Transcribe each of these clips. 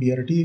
BRT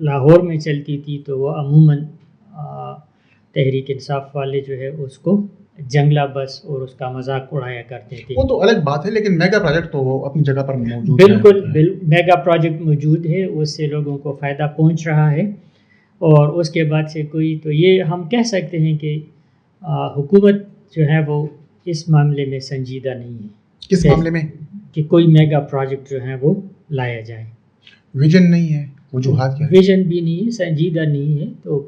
Lahore میں چلتی تھی تو وہ عموماً تحریک انصاف والے جو ہے اس کو جنگلہ بس اور اس کا مذاق اڑایا کرتے تھے. وہ تو الگ بات ہے، لیکن میگا پروجیکٹ تو وہ اپنی جگہ پر موجود بالکل میگا پروجیکٹ موجود ہے، اس سے لوگوں کو فائدہ پہنچ رہا ہے. اور اس کے بعد سے کوئی تو یہ ہم کہہ سکتے ہیں کہ حکومت جو ہے وہ اس معاملے میں سنجیدہ نہیں ہے. کس معاملے میں؟ کہ کوئی میگا پروجیکٹ جو ہے وہ لایا جائے. ویژن نہیں ہے، وجوہات کیا ہے؟ ویژن بھی نہیں ہے، سنجیدہ نہیں ہے. تو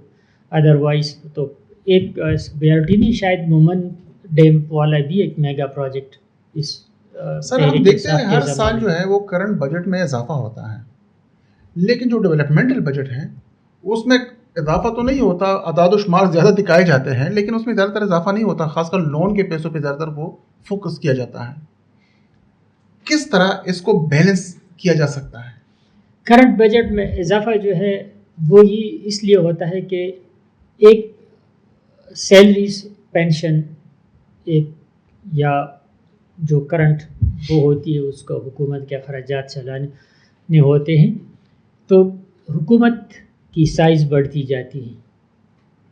ادروائز تو ایک بیلٹی نہیں، شاید مومن ڈیم والا بھی ایک میگا پروجیکٹ اس سر ہم دیکھتے ہیں ہر سال جو ہے وہ کرنٹ بجٹ میں اضافہ ہوتا ہے، لیکن جو ڈیولپمنٹل بجٹ ہے اس میں اضافہ تو نہیں ہوتا، اعداد و شمار زیادہ دکھائے جاتے ہیں لیکن اس میں زیادہ تر اضافہ نہیں ہوتا، خاص کر لون کے پیسوں پہ زیادہ تر وہ فوکس کیا جاتا ہے. کس طرح اس کو بیلنس کیا جا سکتا ہے؟ کرنٹ بجٹ میں اضافہ جو ہے وہ یہ اس لیے ہوتا ہے کہ ایک سیلریز پینشن ایک یا جو کرنٹ وہ ہوتی ہے اس کو حکومت کے اخراجات چلانے ہوتے ہیں تو حکومت کی سائز بڑھتی جاتی ہے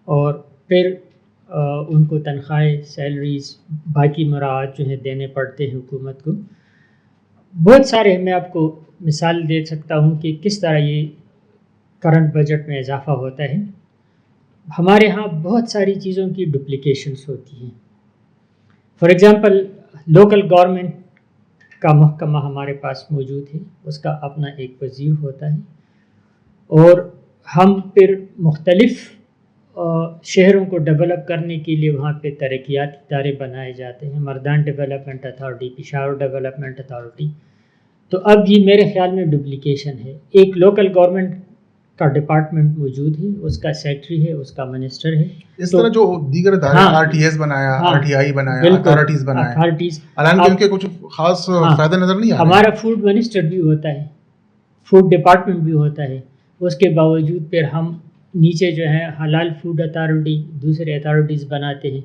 اور پھر ان کو تنخواہیں، سیلریز، باقی مراعات جو ہیں دینے پڑتے ہیں حکومت کو. بہت سارے میں آپ کو مثال دے سکتا ہوں کہ کس طرح یہ کرنٹ بجٹ میں اضافہ ہوتا ہے. ہمارے ہاں بہت ساری چیزوں کی ڈپلیکیشنز ہوتی ہیں. فار ایگزامپل لوکل گورنمنٹ کا محکمہ ہمارے پاس موجود ہے، اس کا اپنا ایک وزیر ہوتا ہے اور ہم پھر مختلف شہروں کو ڈیولپ کرنے کے لیے وہاں پہ ترقیاتی ادارے بنائے جاتے ہیں، Mardan development authority, Peshawar development authority. تو اب یہ میرے خیال میں ڈپلیکیشن ہے. ایک لوکل گورنمنٹ کا ڈپارٹمنٹ موجود ہے، اس کا سیکٹری ہے، اس کا منسٹر ہے. اس طرح جو دیگر ادارے آر ٹی ایس بنایا، آر ٹی آئی بنایا، اتھارٹیز بنایا، حالانکہ ان کے کچھ خاص فائدہ نظر نہیں آ رہا. ہمارا فوڈ منسٹر بھی ہوتا ہے، فوڈ ڈپارٹمنٹ بھی ہوتا ہے، اس کے باوجود پھر ہم نیچے جو ہے حلال فوڈ اتھارٹی، دوسرے اتھارٹیز بناتے ہیں.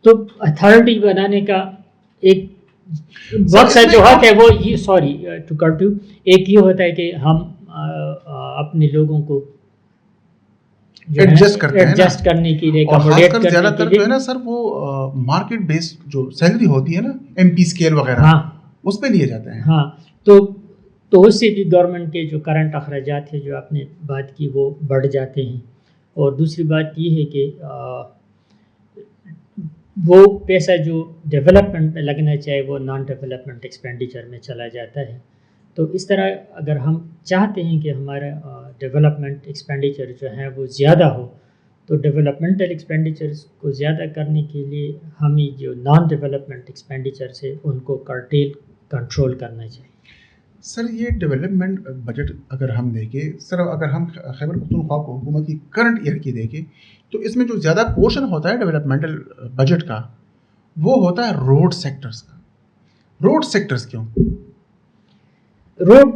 تو اتھارٹی بنانے کا ایک مقصد جو ہوتا ہے وہ یہ ایک یہ ہوتا ہے کہ ہم اپنے لوگوں کو ایڈجسٹ کرنے کے لیے، اور خاص کر زیادہ تر جو ہے نا سر وہ مارکیٹ بیسڈ جو سیلری ہوتی ہے نا ایم پی اسکیل وغیرہ اس پہ لیے جاتے ہیں. ہاں تو اس سے بھی گورنمنٹ کے جو کرنٹ اخراجات ہیں جو آپ نے بات کی وہ بڑھ جاتے ہیں. اور دوسری بات یہ ہے کہ وہ پیسہ جو ڈیولپمنٹ میں لگنا چاہے وہ نان ڈیولپمنٹ ایکسپینڈیچر میں چلا جاتا ہے. تو اس طرح اگر ہم چاہتے ہیں کہ ہمارا ڈیولپمنٹ ایکسپینڈیچر جو ہے وہ زیادہ ہو تو ڈیولپمنٹل ایکسپینڈیچرز کو زیادہ کرنے کے لیے ہمیں جو نان ڈیولپمنٹ ایکسپینڈیچرز ہے ان کو کنٹرول کرنا چاہیے. سر یہ ڈیولپمنٹ بجٹ اگر ہم دیکھیں سر، اگر ہم خیبر پختونخوا کو حکومت کی کرنٹ ایئر کی دیکھیں تو اس میں جو زیادہ پورشن ہوتا ہے ڈیولپمنٹل بجٹ کا وہ ہوتا ہے روڈ سیکٹرز کا. روڈ سیکٹرز کیوں؟ روڈ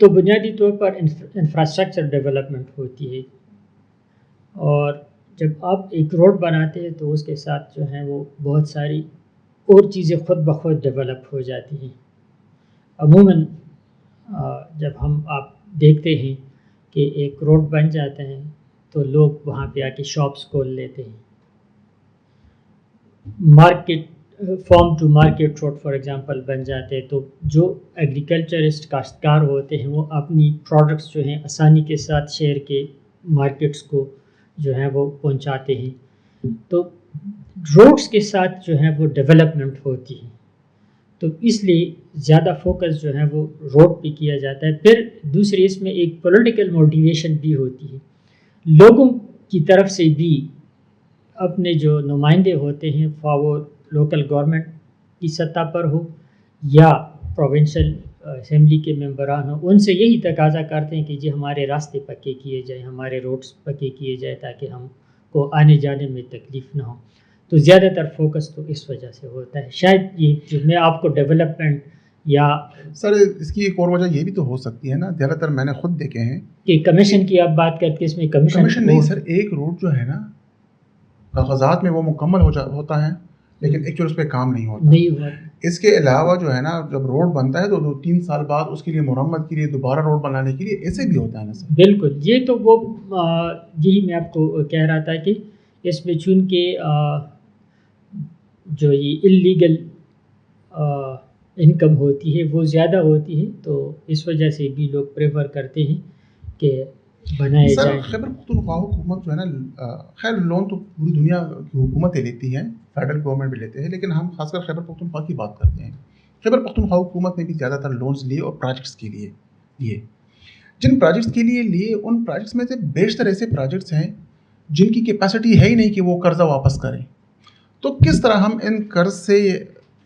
تو بنیادی طور پر انفراسٹرکچر ڈیولپمنٹ ہوتی ہے اور جب آپ ایک روڈ بناتے ہیں تو اس کے ساتھ جو ہے وہ بہت ساری اور چیزیں خود بخود ڈیولپ ہو جاتی ہیں. عموماً جب آپ دیکھتے ہیں کہ ایک روڈ بن جاتا ہے تو لوگ وہاں پہ آ کے شاپس کھول لیتے ہیں. Market farm to market road for example بن جاتے ہیں تو جو ایگریکلچرسٹ کاشتکار ہوتے ہیں وہ اپنی پروڈکٹس جو ہیں آسانی کے ساتھ شہر کے مارکیٹس کو جو ہے وہ پہنچاتے ہیں. تو روڈس کے ساتھ جو ہے وہ ڈیولپمنٹ ہوتی ہے تو اس لیے زیادہ فوکس جو ہے وہ روڈ پہ کیا جاتا ہے. پھر دوسری اس میں ایک پولیٹیکل موٹیویشن بھی ہوتی ہے، لوگوں کی طرف سے بھی اپنے جو نمائندے ہوتے ہیں خواہ وہ لوکل گورنمنٹ کی سطح پر ہو یا پروونشل اسمبلی کے ممبران ہوں، ان سے یہی تقاضا کرتے ہیں کہ جی ہمارے راستے پکے کیے جائیں، ہمارے روڈز پکے کیے جائیں تاکہ ہم کو آنے جانے میں تکلیف نہ ہو. تو زیادہ تر فوکس تو اس وجہ سے ہوتا ہے. شاید یہ جو میں آپ کو ڈیولپمنٹ یا سر اس کی ایک اور وجہ یہ بھی تو ہو سکتی ہے نا، زیادہ تر میں نے خود دیکھے ہیں کہ کمیشن کی آپ بات کرتے اس میں کمیشن نہیں سر، ایک روڈ جو ہے نا کاغذات میں وہ مکمل ہوتا ہے لیکن ایکچوئل اس پہ کام نہیں ہوتا. اس کے علاوہ جو ہے نا جب روڈ بنتا ہے تو 2-3 سال بعد اس کے لیے مرمت کے لیے دوبارہ روڈ بنانے کے لیے ایسے بھی ہوتا ہے نا سر؟ بالکل، یہ تو وہ یہی میں آپ کو کہہ رہا تھا کہ اس میں چونکہ جو یہ اللیگل انکم ہوتی ہے وہ زیادہ ہوتی ہے، تو اس وجہ سے بھی لوگ پریفر کرتے ہیں کہ بنائے سر جائیں۔ خیبر پختونخوا حکومت جو ہے نا خیر لون تو پوری دنیا کی حکومتیں لیتی ہیں، فیڈرل گورنمنٹ بھی لیتے ہیں، لیکن ہم خاص کر خیبر پختونخوا کی بات کرتے ہیں۔ خیبر پختونخوا حکومت نے بھی زیادہ تر لونز لیے اور پروجیکٹس کے لیے لیے، جن پروجیکٹس کے لیے لیے ان پروجیکٹس میں سے بیشتر ایسے پروجیکٹس ہیں جن کی کیپیسٹی ہے ہی نہیں کہ وہ قرضہ واپس کریں، تو کس طرح ہم ان قرض سے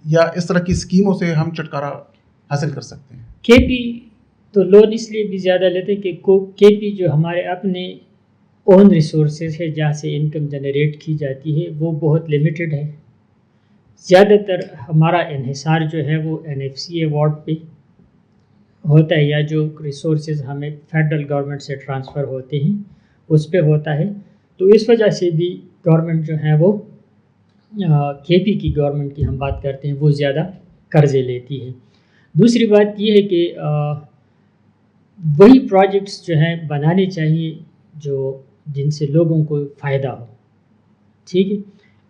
یا اس طرح کی اسکیموں سے ہم چھٹکارا حاصل کر سکتے ہیں؟ کے پی تو لون اس لیے بھی زیادہ لیتے ہیں کہ کے پی جو ہمارے اپنے اون ریسورسز ہے جہاں سے انکم جنریٹ کی جاتی ہے وہ بہت لمیٹڈ ہے۔ زیادہ تر ہمارا انحصار جو ہے وہ این ایف سی ایوارڈ پہ ہوتا ہے، یا جو ریسورسز ہمیں فیڈرل گورنمنٹ سے ٹرانسفر ہوتے ہیں اس پہ ہوتا ہے، تو اس وجہ سے بھی گورنمنٹ جو ہے وہ کے پی کی گورنمنٹ کی ہم بات کرتے ہیں وہ زیادہ قرضے لیتی ہے۔ دوسری بات یہ ہے کہ وہی پروجیکٹس جو ہیں بنانے چاہیے جن سے لوگوں کو فائدہ ہو، ٹھیک ہے۔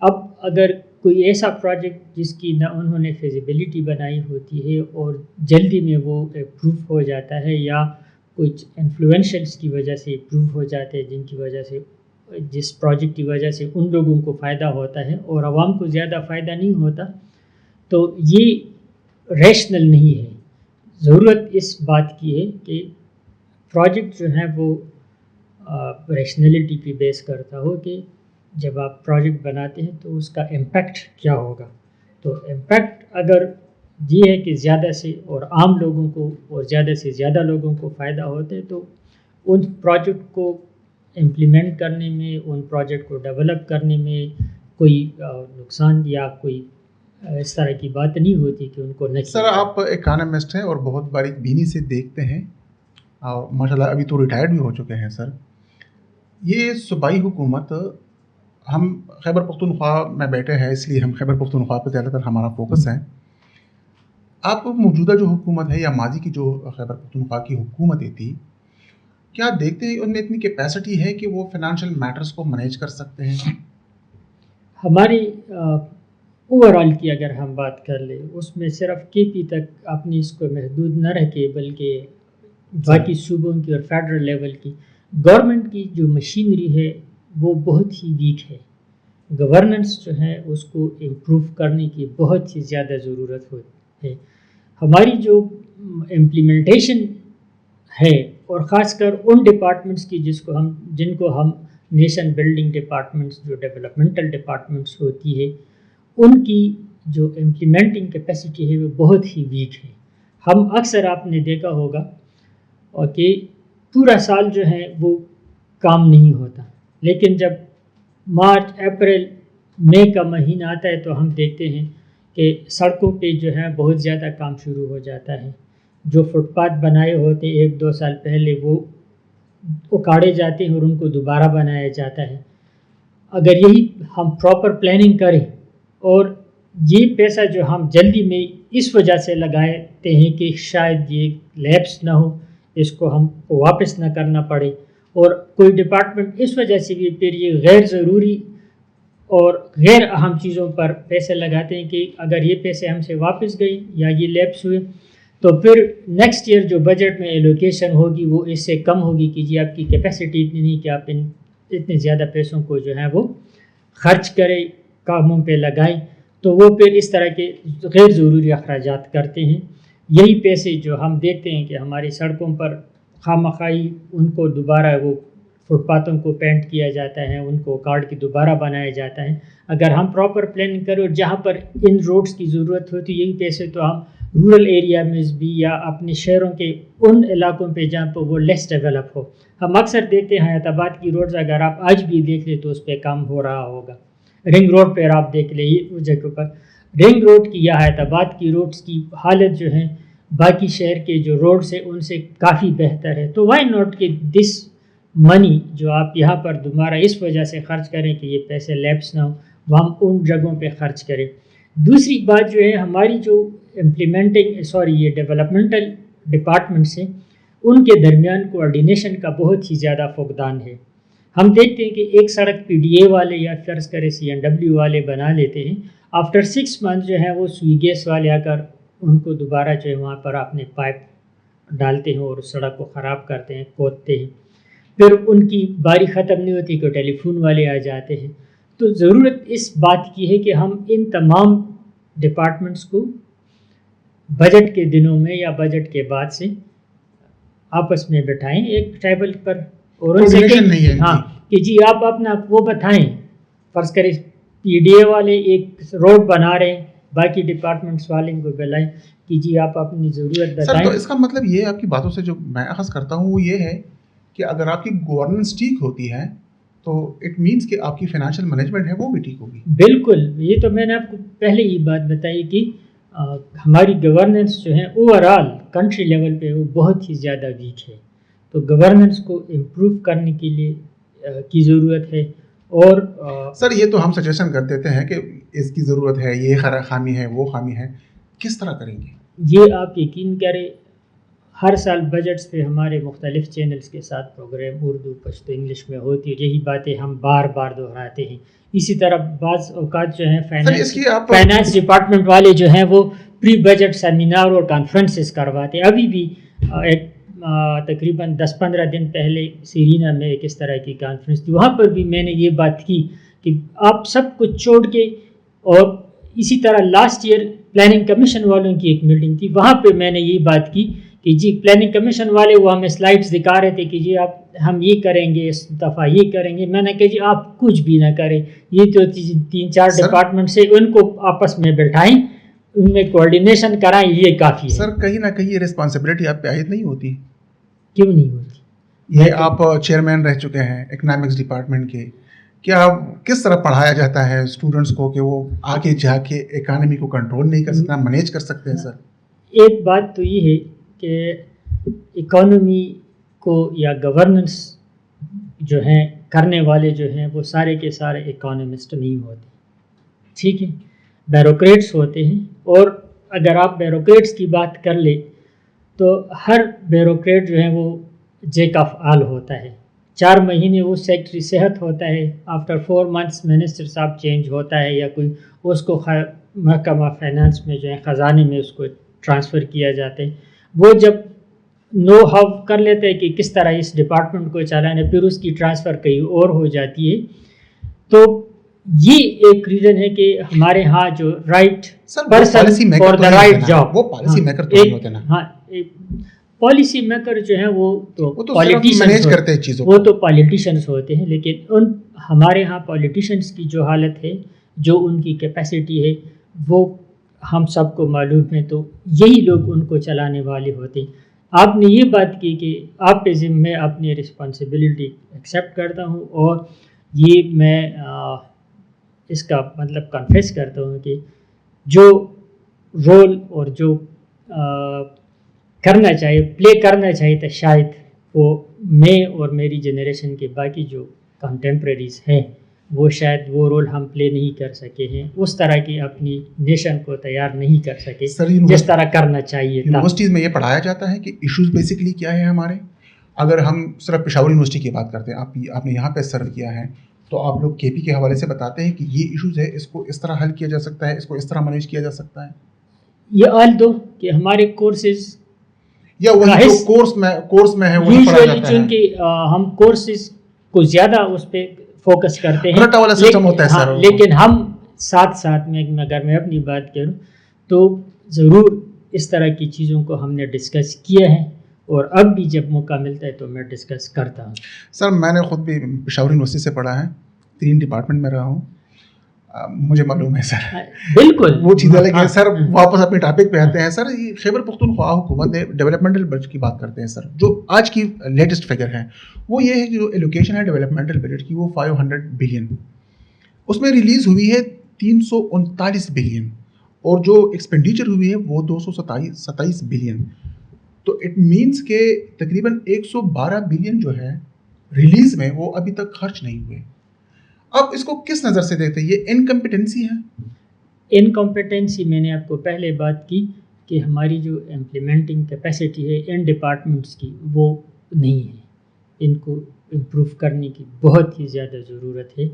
اب اگر کوئی ایسا پروجیکٹ جس کی نہ انہوں نے فیزیبلٹی بنائی ہوتی ہے اور جلدی میں وہ اپروو ہو جاتا ہے، یا کچھ انفلوئنشلس کی وجہ سے اپروو ہو جاتے ہیں جن کی وجہ سے جس پروجیکٹ کی وجہ سے ان لوگوں کو فائدہ ہوتا ہے اور عوام کو زیادہ فائدہ نہیں ہوتا، تو یہ ریشنل نہیں ہے۔ ضرورت اس بات کی ہے کہ پروجیکٹ جو ہے وہ ریشنلٹی پہ بیس کرتا ہو کہ جب آپ پروجیکٹ بناتے ہیں تو اس کا امپیکٹ کیا ہوگا۔ تو امپیکٹ اگر یہ ہے کہ زیادہ سے اور عام لوگوں کو اور زیادہ سے زیادہ لوگوں کو فائدہ ہوتا ہے، تو ان پروجیکٹ کو امپلیمنٹ کرنے میں، ان پروجیکٹ کو ڈیولپ کرنے میں کوئی نقصان یا کوئی اس طرح کی بات نہیں ہوتی کہ ان کو نہ۔ سر آپ اکانومسٹ ہیں اور بہت باریک بینی سے دیکھتے ہیں، اور ماشاء اللہ ابھی تو ریٹائرڈ بھی ہو چکے ہیں سر۔ یہ صوبائی حکومت، ہم خیبر پختونخوا میں بیٹھے ہیں اس لیے ہم خیبر پختونخوا پہ زیادہ تر ہمارا فوکس ہے۔ آپ موجودہ جو حکومت ہے یا ماضی کی جو خیبر پختونخوا کی حکومتیں تھی، کیا دیکھتے ہیں ان میں اتنی کیپیسٹی ہے کہ وہ فائنانشیل میٹرز کو مینیج کر سکتے ہیں؟ ہماری اوور آل کی اگر ہم بات کر لیں، اس میں صرف کے پی تک اپنی اس کو محدود نہ رکھے، بلکہ باقی صوبوں کی اور فیڈرل لیول کی گورنمنٹ کی جو مشینری ہے وہ بہت ہی ویک ہے۔ گورننس جو ہے اس کو امپروو کرنے کی بہت ہی زیادہ ضرورت ہے۔ ہماری جو امپلیمنٹیشن ہے، اور خاص کر ان ڈپارٹمنٹس کی جن کو ہم نیشن بلڈنگ ڈپارٹمنٹس، جو ڈیولپمنٹل ڈپارٹمنٹس ہوتی ہے، ان کی جو امپلیمنٹنگ کیپیسٹی ہے وہ بہت ہی ویک ہے۔ ہم اکثر آپ نے دیکھا ہوگا اور کہ پورا سال جو ہے وہ کام نہیں ہوتا، لیکن جب مارچ، اپریل، مئی کا مہینہ آتا ہے تو ہم دیکھتے ہیں کہ سڑکوں پہ جو ہے بہت زیادہ کام شروع ہو جاتا ہے۔ جو فٹ پاتھ بنائے ہوتے 1-2 سال پہلے وہ اکاڑے جاتے ہیں اور ان کو دوبارہ بنایا جاتا ہے۔ اگر یہی ہم پراپر پلاننگ کریں، اور یہ پیسہ جو ہم جلدی میں اس وجہ سے لگاتے ہیں کہ شاید یہ لیپس نہ ہو، اس کو ہم کو واپس نہ کرنا پڑے، اور کوئی ڈپارٹمنٹ اس وجہ سے بھی پھر یہ غیر ضروری اور غیر اہم چیزوں پر پیسے لگاتے ہیں کہ اگر یہ پیسے ہم سے واپس گئے یا یہ لیپس ہوئے تو پھر نیکسٹ ایئر جو بجٹ میں ایلوکیشن ہوگی وہ اس سے کم ہوگی کہ جی آپ کی کیپیسٹی اتنی نہیں کہ آپ اتنے زیادہ پیسوں کو جو ہے وہ خرچ کریں، کاموں پہ لگائیں، تو وہ پھر اس طرح کے غیر ضروری اخراجات کرتے ہیں۔ یہی پیسے جو ہم دیکھتے ہیں کہ ہماری سڑکوں پر خواہ مخواہی ان کو دوبارہ وہ فٹ پاتھوں کو پینٹ کیا جاتا ہے، ان کو کارڈ کی دوبارہ بنایا جاتا ہے۔ اگر ہم پراپر پلاننگ کریں اور جہاں پر ان روڈز کی ضرورت ہوتی ہے، یہی پیسے تو ہم رورل ایریا میں بھی یا اپنے شہروں کے ان علاقوں پہ جہاں پہ وہ لیس ڈیولپ ہو، ہم اکثر دیکھتے ہیں حیات آباد کی روڈز اگر آپ آج بھی دیکھ لیں تو اس پہ کام ہو رہا ہوگا۔ رنگ روڈ پہ آپ دیکھ لیں اس جگہ پر رنگ روڈ کی یا حیات آباد کی روڈز کی حالت جو ہے باقی شہر کے جو روڈز ہیں ان سے کافی بہتر ہے۔ تو وائی ناٹ کہ دس منی جو آپ یہاں پر دوبارہ اس وجہ سے خرچ کریں کہ یہ پیسے لیپس نہ ہو، وہ ہم ان جگہوں پہ خرچ کریں۔ دوسری بات جو ہے ہماری جو یہ ڈیولپمنٹل ڈپارٹمنٹس ہیں ان کے درمیان کوآرڈینیشن کا بہت ہی زیادہ فقدان ہے. ہم دیکھتے ہیں کہ ایک سڑک پی ڈی اے والے یا فرض کرے CNW والے بنا لیتے ہیں, آفٹر 6 months جو ہے وہ سوئی گیس والے آ کر ان کو دوبارہ جو ہے وہاں پر اپنے پائپ ڈالتے ہیں اور سڑک کو خراب کرتے ہیں, کھودتے ہیں. پھر ان کی باری ختم نہیں ہوتی کہ ٹیلی فون والے آ جاتے ہیں. تو ضرورت اس بات کی ہے کہ ہم ان تمام ڈپارٹمنٹس کو بجٹ کے دنوں میں یا بجٹ کے بعد سے آپس میں بٹھائیں ایک ٹیبل پر, اور ان سے کہیں ہاں کہ جی آپ اپنا وہ بتائیں. فرض کریں پی ڈی اے والے ایک روڈ بنا رہے ہیں, باقی ڈپارٹمنٹس والوں کو بلائیں کہ جی آپ اپنی ضرورت بتائیں. سر تو اس کا مطلب یہ آپ کی باتوں سے جو میں اخذ کرتا ہوں وہ یہ ہے کہ اگر آپ کی گورننس ٹھیک ہوتی ہے تو اٹ مینس کہ آپ کی فائنینشیل مینجمنٹ ہے وہ بھی ٹھیک ہوگی. بالکل, یہ تو میں نے آپ کو پہلے ہی بات بتائی کہ ہماری گورننس جو ہے اوور آل کنٹری لیول پہ وہ بہت ہی زیادہ ویک ہے. تو گورننس کو امپروو کرنے کے لیے کی ضرورت ہے. اور سر یہ تو ہم سجیشن کر دیتے ہیں کہ اس کی ضرورت ہے, یہ خامی ہے, وہ خامی ہے, کس طرح کریں گے؟ یہ آپ یقین کریں ہر سال بجٹس پہ ہمارے مختلف چینلز کے ساتھ پروگرام اردو, پشتو, انگلش میں ہوتی ہے. یہی باتیں ہم بار بار دہراتے ہیں. اسی طرح بعض اوقات جو ہیں فائنانس ڈپارٹمنٹ والے جو ہیں وہ پری بجٹ سیمینار اور کانفرنسز کرواتے ہیں. ابھی بھی تقریباً 10-15 دن پہلے سیرینا میں ایک اس طرح کی کانفرنس تھی. وہاں پر بھی میں نے یہ بات کی کہ آپ سب کچھ چھوڑ کے, اور اسی طرح لاسٹ ایئر پلاننگ کمیشن والوں کی ایک میٹنگ تھی, وہاں پہ میں نے یہ بات کی کہ جی پلاننگ کمیشن والے وہ ہمیں سلائڈز دکھا رہے تھے کہ جی آپ ہم یہ کریں گے, اس دفعہ یہ کریں گے. میں نے کہا جی آپ کچھ بھی نہ کریں, یہ جو 3-4 ڈپارٹمنٹس ہیں ان کو آپس میں بیٹھائیں, ان میں کوآرڈینیشن کرائیں, یہ کافی ہے. سر کہیں نہ کہیں یہ رسپانسبلٹی آپ پہ عائد نہیں ہوتی؟ کیوں نہیں ہوتی؟ یہ آپ چیئرمین رہ چکے ہیں اکنامکس ڈپارٹمنٹ کے, کیا کس طرح پڑھایا جاتا ہے اسٹوڈنٹس کو کہ وہ آگے جا کے اکانومی کو کنٹرول نہیں کر سکتا, مینیج کر سکتے ہیں؟ سر ایک بات تو یہ ہے کہ اکانومی کو یا گورننس جو ہیں کرنے والے جو ہیں وہ سارے کے سارے اکانومسٹ نہیں ہوتے, ٹھیک ہے, بیوروکریٹس ہوتے ہیں. اور اگر آپ بیوروکریٹس کی بات کر لیں تو ہر بیوروکریٹ جو ہے وہ جیک آف آل ہوتا ہے. 4 مہینے وہ سیکٹری صحت ہوتا ہے, آفٹر 4 months منسٹر صاحب چینج ہوتا ہے, یا کوئی اس کو محکمہ فائنانس میں جو ہے خزانے میں اس کو ٹرانسفر کیا جاتا ہے. وہ جب نو ہاؤ کر لیتے ہیں کہ کس طرح اس ڈپارٹمنٹ کو چلانا ہے, پھر اس کی ٹرانسفر کہیں اور ہو جاتی ہے. تو یہ ایک ریزن ہے کہ ہمارے ہاں جو right person for the right job, وہ پالیسی میکر تو نہیں ہوتے نا. ہاں, پالیسی میکر جو ہیں وہ تو پالیٹیشینس ہوتے ہیں. لیکن ہمارے ہاں پالیٹیشینس کی جو حالت ہے, جو ان کی کیپیسٹی ہے, وہ ہم سب کو معلوم ہے. تو یہی لوگ ان کو چلانے والے ہوتے ہیں. آپ نے یہ بات کی کہ آپ پہ میں اپنی رسپانسبلٹی ایکسیپٹ کرتا ہوں, اور یہ میں اس کا مطلب کنفیس کرتا ہوں کہ جو رول اور جو کرنا چاہیے, پلے کرنا چاہیے تھا, شاید وہ میں اور میری جنریشن کے باقی جو کنٹمپریریز ہیں وہ شاید وہ رول ہم پلے نہیں کر سکے ہیں, اس طرح کی اپنی نیشن کو تیار نہیں کر سکے جس طرح کرنا چاہیے تھا. یونیورسٹیز میں یہ پڑھایا جاتا ہے کہ ایشوز بیسیکلی کیا ہے ہمارے. اگر ہم صرف پشاور یونیورسٹی کی بات کرتے ہیں, آپ نے یہاں پہ سرو کیا ہے, تو آپ لوگ کے پی کے حوالے سے بتاتے ہیں کہ یہ ایشوز ہے, اس کو اس طرح حل کیا جا سکتا ہے, اس کو اس طرح مینیج کیا جا سکتا ہے. یہ آل دو کہ ہمارے کورسز یا وہی جو کورس میں ہے وہی پڑھایا جاتا ہے. چونکہ ہم کورسز کو زیادہ اس پہ فوکس کرتے ہیں, رٹا والا سسٹم ہوتا ہے سر. لیکن ہم ساتھ میں اگر میں اپنی بات کروں تو ضرور اس طرح کی چیزوں کو ہم نے ڈسکس کیا ہے, اور اب بھی جب موقع ملتا ہے تو میں ڈسکس کرتا ہوں. سر میں نے خود بھی پشاور یونیورسٹی سے پڑھا ہے, 3 ڈپارٹمنٹ میں رہا ہوں, مجھے معلوم ہے سر. بالکل وہ چیزیں. لیکن سر واپس اپنے ٹاپک پہ آتے ہیں. سر یہ خیبر پختونخوا حکومت نے ڈیولپمنٹل بجٹ کی بات کرتے ہیں سر, جو آج کی لیٹسٹ فگر ہے وہ یہ ہے کہ جو ایلوکیشن ہے ڈیولپمنٹل بجٹ کی وہ 500 بلین, اس میں ریلیز ہوئی ہے 339 بلین, اور جو ایکسپینڈیچر ہوئی ہے وہ 227 بلین. تو اٹ مینس کہ تقریباً 112 بلین جو ہے ریلیز میں وہ ابھی تک خرچ نہیں ہوئے. اب اس کو کس نظر سے دیکھتے ہیں, یہ انکمپیٹنسی ہے؟ انکمپیٹنسی میں نے آپ کو پہلے بات کی کہ ہماری جو امپلیمنٹنگ کیپیسٹی ہے ان ڈپارٹمنٹس کی وہ نہیں ہے، ان کو امپروو کرنے کی بہت ہی زیادہ ضرورت ہے.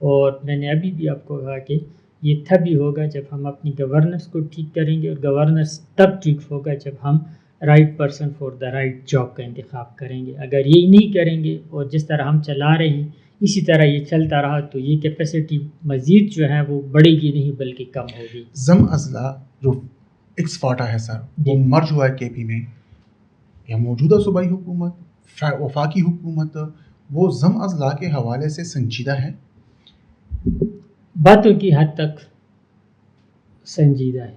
اور میں نے ابھی بھی آپ کو کہا کہ یہ تبھی ہوگا جب ہم اپنی گورننس کو ٹھیک کریں گے، اور گورننس تب ٹھیک ہوگا جب ہم right person for the right job کا انتخاب کریں گے. اگر یہ نہیں کریں گے اور جس طرح ہم چلا رہے ہیں اسی طرح یہ چلتا رہا تو یہ کیپیسٹی مزید جو ہے وہ بڑھے گی نہیں بلکہ کم ہوگی. زم اضلاع جو ایکس فاٹا ہے سر وہ مرج ہوا ہے کے پی میں، یا موجودہ صوبائی حکومت وفاقی حکومت وہ زم اضلاع کے حوالے سے سنجیدہ ہے؟ باتوں کی حد تک سنجیدہ ہے.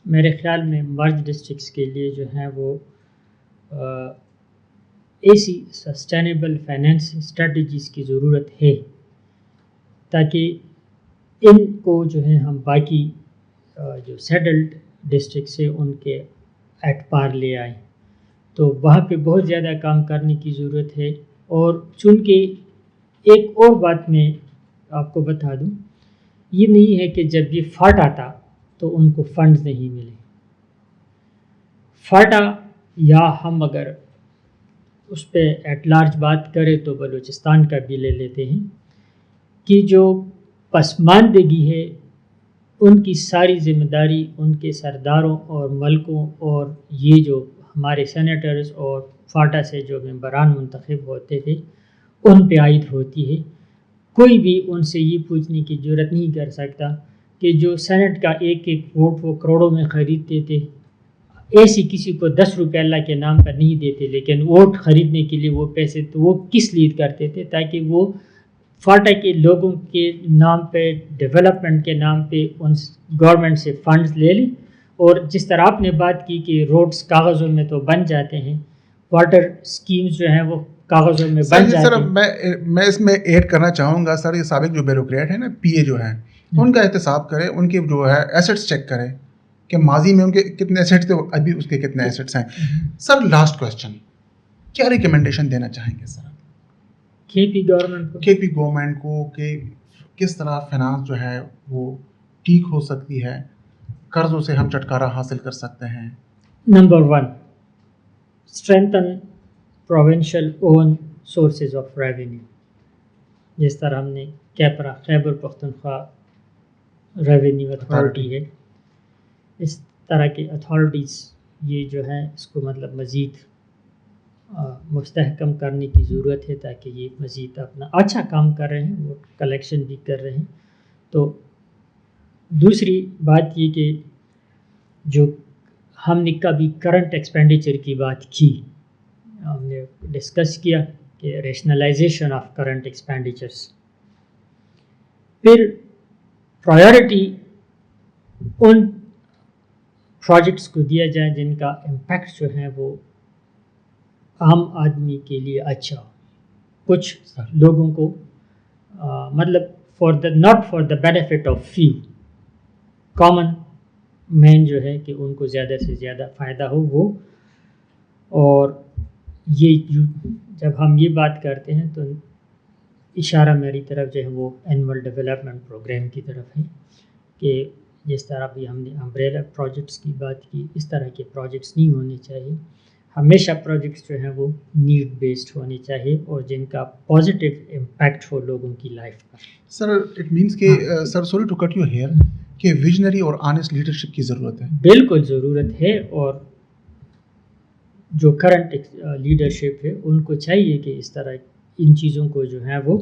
میرے خیال میں مرج ڈسٹرکٹس کے لیے جو ہیں وہ ایسی سسٹینیبل فائنینس اسٹریٹجیز کی ضرورت ہے تاکہ ان کو جو ہے ہم باقی جو سیٹلڈ ڈسٹرکٹس ہیں ان کے ایٹ پار لے آئیں. تو وہاں پہ بہت زیادہ کام کرنے کی ضرورت ہے. اور چونکہ ایک اور بات میں آپ کو بتا دوں، یہ نہیں ہے کہ جب یہ فاٹا تھا تو ان کو فنڈز نہیں ملے. فاٹا، یا ہم اگر اس پہ ایٹ لارج بات کریں تو بلوچستان کا بھی لے لیتے ہیں کہ جو پسماندگی ہے ان کی ساری ذمہ داری ان کے سرداروں اور ملکوں اور یہ جو ہمارے سینیٹرز اور فاٹا سے جو ممبران منتخب ہوتے تھے ان پہ عائد ہوتی ہے. کوئی بھی ان سے یہ پوچھنے کی جرات نہیں کر سکتا کہ جو سینٹ کا ایک ایک ووٹ وہ کروڑوں میں خریدتے تھے، ایسی کسی کو 10 روپے اللہ کے نام پر نہیں دیتے، لیکن ووٹ خریدنے کے لیے وہ پیسے تو وہ کس لیے کرتے تھے؟ تاکہ وہ فاٹا کے لوگوں کے نام پہ، ڈیولپمنٹ کے نام پہ ان گورنمنٹ سے فنڈز لے لیں. اور جس طرح آپ نے بات کی کہ روڈز کاغذوں میں تو بن جاتے ہیں، واٹر اسکیمز جو ہیں وہ کاغذوں میں بن جاتے سر ہیں. میں اس میں ایڈ کرنا چاہوں گا سر، یہ سابق جو بیوروکریٹ ہیں نا، پی اے جو ہیں، ان کا احتساب کریں، ان کے جو ہے ایسٹس چیک کریں کہ ماضی میں ان کے کتنے ایسٹس تھے، ابھی اس کے کتنے ایسٹس ہیں. سر لاسٹ کوسچن، کیا ریکمنڈیشن دینا چاہیں گے سر کے پی گورنمنٹ کو کہ کس طرح فائنانس جو ہے وہ ٹھیک ہو سکتی ہے، قرضوں سے ہم چھٹکارا حاصل کر سکتے ہیں؟ Number 1، strengthen provincial own sources of revenue. جس طرح ہم نے کیپرا خیبر پختونخوا ریونیو اتھارٹی ہے، اس طرح کی اتھارٹیز یہ جو ہے اس کو مطلب مزید مستحکم کرنے کی ضرورت ہے تاکہ یہ مزید اپنا اچھا کام کر رہے ہیں، وہ کلیکشن بھی کر رہے ہیں. تو دوسری بات یہ کہ جو ہم نے کبھی کرنٹ ایکسپینڈیچر کی بات کی، ہم نے ڈسکس کیا کہ ریشنلائزیشن آف کرنٹ ایکسپینڈیچرس، پھر پرائیورٹی ان پروجیکٹس کو دیا جائے جن کا امپیکٹ جو ہے وہ عام آدمی کے لیے اچھا ہو. کچھ لوگوں کو مطلب not for the benefit of few, common man جو ہے کہ ان کو زیادہ سے زیادہ فائدہ ہو وہ. اور یہ جب ہم یہ بات کرتے ہیں تو اشارہ میری طرف جو ہے وہ اینول ڈیولپمنٹ پروگرام کی طرف ہے کہ جس طرح بھی ہم نے امبریلا پروجیکٹس کی بات کی، اس طرح کے پروجیکٹس نہیں ہونے چاہیے. ہمیشہ پروجیکٹس جو ہیں وہ نیڈ بیسڈ ہونے چاہیے اور جن کا پازیٹیو امپیکٹ ہو لوگوں کی لائف پر. سر اٹ مینس کہ sir sorry to cut you here کہ ویژنری اور آنیسٹ لیڈرشپ کی ضرورت ہے. بالکل ضرورت ہے، اور جو کرنٹ لیڈرشپ ہے ان کو چاہیے کہ اس طرح ان چیزوں کو جو ہے وہ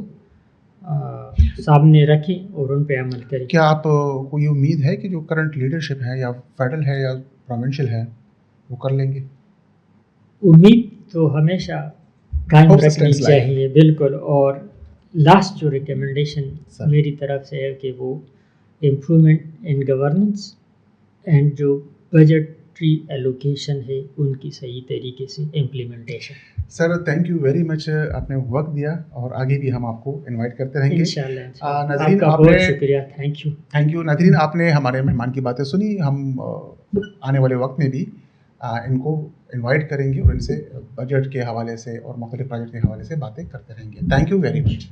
سامنے رکھیں اور ان پہ عمل کریں. کیا آپ کو یہ امید ہے کہ جو کرنٹ لیڈرشپ ہے یا فیڈرل ہے یا پروونشل ہے وہ کر لیں گے؟ امید تو ہمیشہ قائم رکھنی چاہیے، بالکل. اور لاسٹ جو ریکمنڈیشن میری طرف سے ہے کہ وہ امپرومنٹ ان گورننس اینڈ جو بجٹری ایلوکیشن ہے ان کی صحیح طریقے سے implementation. Sir thank you very much, آپ نے وقت دیا اور آگے بھی ہم آپ کو انوائٹ کرتے رہیں گے انشاءاللہ. ناظرین آپ کا بہت شکریہ، تھینک یو. ناظرین آپ نے ہمارے مہمان کی باتیں سنی. ہم آنے والے وقت میں بھی ان کو انوائٹ کریں گے اور ان سے بجٹ کے حوالے سے اور مختلف پروجیکٹ کے حوالے سے باتیں کرتے رہیں گے. Thank you very much.